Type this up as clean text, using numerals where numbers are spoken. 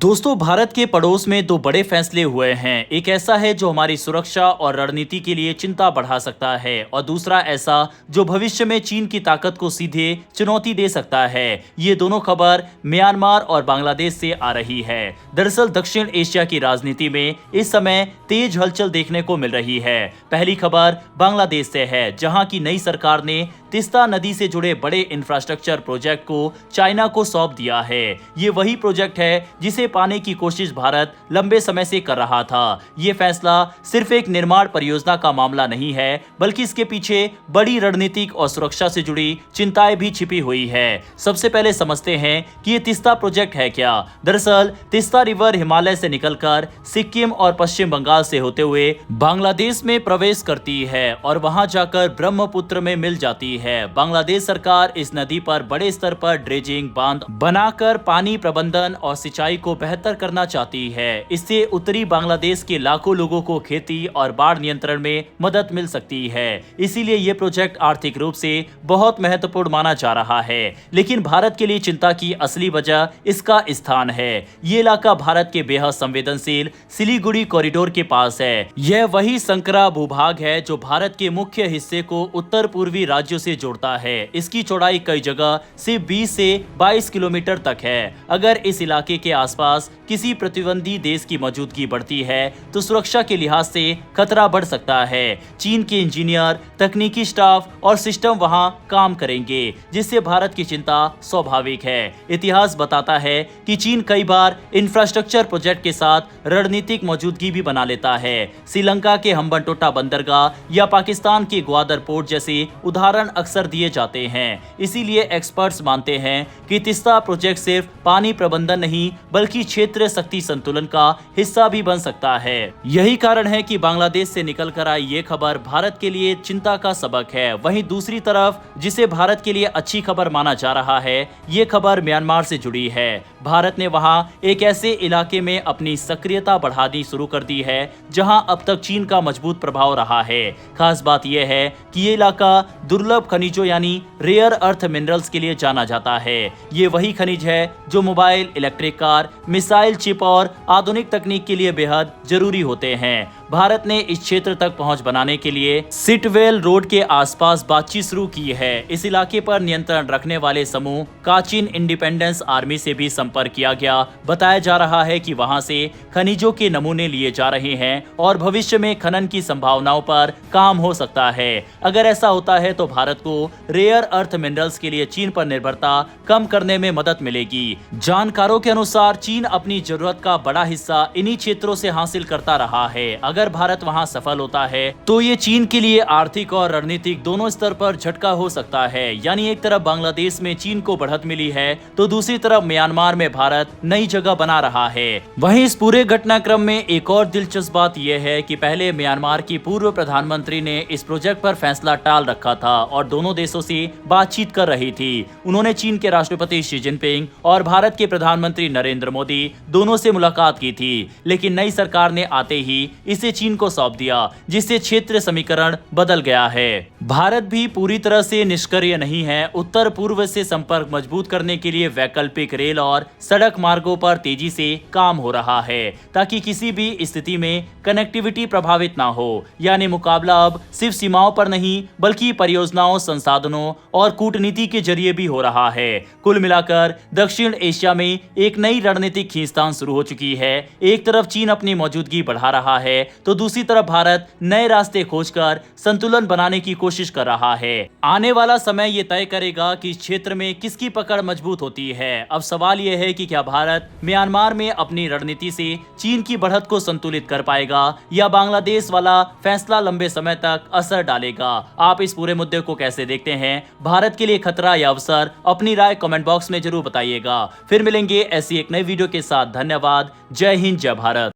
दोस्तों, भारत के पड़ोस में दो बड़े फैसले हुए हैं। एक ऐसा है जो हमारी सुरक्षा और रणनीति के लिए चिंता बढ़ा सकता है और दूसरा ऐसा जो भविष्य में चीन की ताकत को सीधे चुनौती दे सकता है। ये दोनों खबर म्यांमार और बांग्लादेश से आ रही है। दरअसल दक्षिण एशिया की राजनीति में इस समय तेज हलचल देखने को मिल रही है। पहली खबर बांग्लादेश से है, जहां की नई सरकार ने तिस्ता नदी से जुड़े बड़े इंफ्रास्ट्रक्चर प्रोजेक्ट को चाइना को सौंप दिया है। ये वही प्रोजेक्ट है जिसे पाने की कोशिश भारत लंबे समय से कर रहा था। ये फैसला सिर्फ एक निर्माण परियोजना का मामला नहीं है, बल्कि इसके पीछे बड़ी रणनीतिक और सुरक्षा से जुड़ी चिंताएं भी छिपी हुई है। सबसे पहले समझते हैं कि ये तिस्ता प्रोजेक्ट है क्या। दरअसल तिस्ता रिवर हिमालय से निकलकर सिक्किम और पश्चिम बंगाल से होते हुए बांग्लादेश में प्रवेश करती है और वहां जाकर ब्रह्मपुत्र में मिल जाती है। बांग्लादेश सरकार इस नदी पर बड़े स्तर पर ड्रेजिंग बांध बनाकर पानी प्रबंधन और सिंचाई को बेहतर करना चाहती है। इससे उत्तरी बांग्लादेश के लाखों लोगों को खेती और बाढ़ नियंत्रण में मदद मिल सकती है। इसीलिए ये प्रोजेक्ट आर्थिक रूप से बहुत महत्वपूर्ण माना जा रहा है। लेकिन भारत के लिए चिंता की असली वजह इसका स्थान है। ये इलाका भारत के बेहद संवेदनशील सिलीगुड़ी कॉरिडोर के पास है। यह वही संकरा भूभाग है जो भारत के मुख्य हिस्से को उत्तर पूर्वी राज्यों से जोड़ता है। इसकी चौड़ाई कई जगह सिर्फ 20 से 22 किलोमीटर तक है। अगर इस इलाके के आसपास किसी प्रतिबंधी देश की मौजूदगी बढ़ती है तो सुरक्षा के लिहाज से खतरा बढ़ सकता है। चीन के इंजीनियर, तकनीकी स्टाफ और सिस्टम वहां काम करेंगे, जिससे भारत की चिंता स्वाभाविक है। इतिहास बताता है कि चीन कई बार इंफ्रास्ट्रक्चर प्रोजेक्ट के साथ रणनीतिक मौजूदगी भी बना लेता है। श्रीलंका के हम्बनटोटा बंदरगाह या पाकिस्तान के ग्वादर पोर्ट जैसे उदाहरण अक्सर दिए जाते हैं। इसीलिए एक्सपर्ट्स मानते हैं कि तिस्ता प्रोजेक्ट सिर्फ पानी प्रबंधन नहीं बल्कि क्षेत्रीय शक्ति संतुलन का हिस्सा भी बन सकता है। यही कारण है कि बांग्लादेश से निकलकर आई ये खबर भारत के लिए चिंता का सबक है। वहीं दूसरी तरफ जिसे भारत के लिए अच्छी खबर माना जा रहा है, ये खबर म्यांमार से जुड़ी है। भारत ने वहां एक ऐसे इलाके में अपनी सक्रियता बढ़ानी शुरू कर दी है जहां अब तक चीन का मजबूत प्रभाव रहा है। खास बात यह है कि ये इलाका दुर्लभ खनिजों यानी रेयर अर्थ मिनरल्स के लिए जाना जाता है। ये वही खनिज है जो mobile, electric car, missile chip और आधुनिक तकनीक के लिए बेहद जरूरी होते हैं। भारत ने इस क्षेत्र तक पहुंच बनाने के लिए सिटवेल रोड के आसपास बातचीत शुरू की है। इस इलाके पर नियंत्रण रखने वाले समूह काचिन इंडिपेंडेंस आर्मी से भी संपर्क किया गया। बताया जा रहा है कि वहां से खनिजों के नमूने लिए जा रहे हैं और भविष्य में खनन की संभावनाओं पर काम हो सकता है। अगर ऐसा होता है तो भारत को रेयर अर्थ मिनरल्स के लिए चीन पर निर्भरता कम करने में मदद मिलेगी। जानकारों के अनुसार चीन अपनी जरूरत का बड़ा हिस्सा इन्हीं क्षेत्रों से हासिल करता रहा है। अगर भारत वहां सफल होता है तो ये चीन के लिए आर्थिक और रणनीतिक दोनों स्तर पर झटका हो सकता है। यानी एक तरफ बांग्लादेश में चीन को बढ़त मिली है तो दूसरी तरफ म्यांमार में भारत नई जगह बना रहा है। वहीं इस पूरे घटनाक्रम में एक और दिलचस्प बात यह है कि पहले म्यांमार की पूर्व प्रधानमंत्री ने इस प्रोजेक्ट पर फैसला टाल रखा था और दोनों देशों से बातचीत कर रही थी। उन्होंने चीन के राष्ट्रपति शी जिनपिंग और भारत के प्रधानमंत्री नरेंद्र मोदी दोनों से मुलाकात की थी, लेकिन नई सरकार ने आते ही इसे चीन को सौंप दिया, जिससे क्षेत्रीय समीकरण बदल गया है। भारत भी पूरी तरह से निष्क्रिय नहीं है। उत्तर पूर्व से संपर्क मजबूत करने के लिए वैकल्पिक रेल और सड़क मार्गों पर तेजी से काम हो रहा है ताकि किसी भी स्थिति में कनेक्टिविटी प्रभावित ना हो। यानी मुकाबला अब सिर्फ सीमाओं पर नहीं बल्कि परियोजनाओं, संसाधनों और कूटनीति के जरिए भी हो रहा है। कुल मिलाकर दक्षिण एशिया में एक नई रणनीतिक खींचतान शुरू हो चुकी है। एक तरफ चीन अपनी मौजूदगी बढ़ा रहा है तो दूसरी तरफ भारत नए रास्ते खोजकर संतुलन बनाने की कोशिश कर रहा है। आने वाला समय ये तय करेगा कि इस क्षेत्र में किसकी पकड़ मजबूत होती है। अब सवाल यह है कि क्या भारत म्यांमार में अपनी रणनीति से चीन की बढ़त को संतुलित कर पाएगा या बांग्लादेश वाला फैसला लंबे समय तक असर डालेगा। आप इस पूरे मुद्दे को कैसे देखते हैं? भारत के लिए खतरा या अवसर? अपनी राय कमेंट बॉक्स में जरूर बताइएगा। फिर मिलेंगे ऐसी एक नई वीडियो के साथ। धन्यवाद। जय हिंद, जय भारत।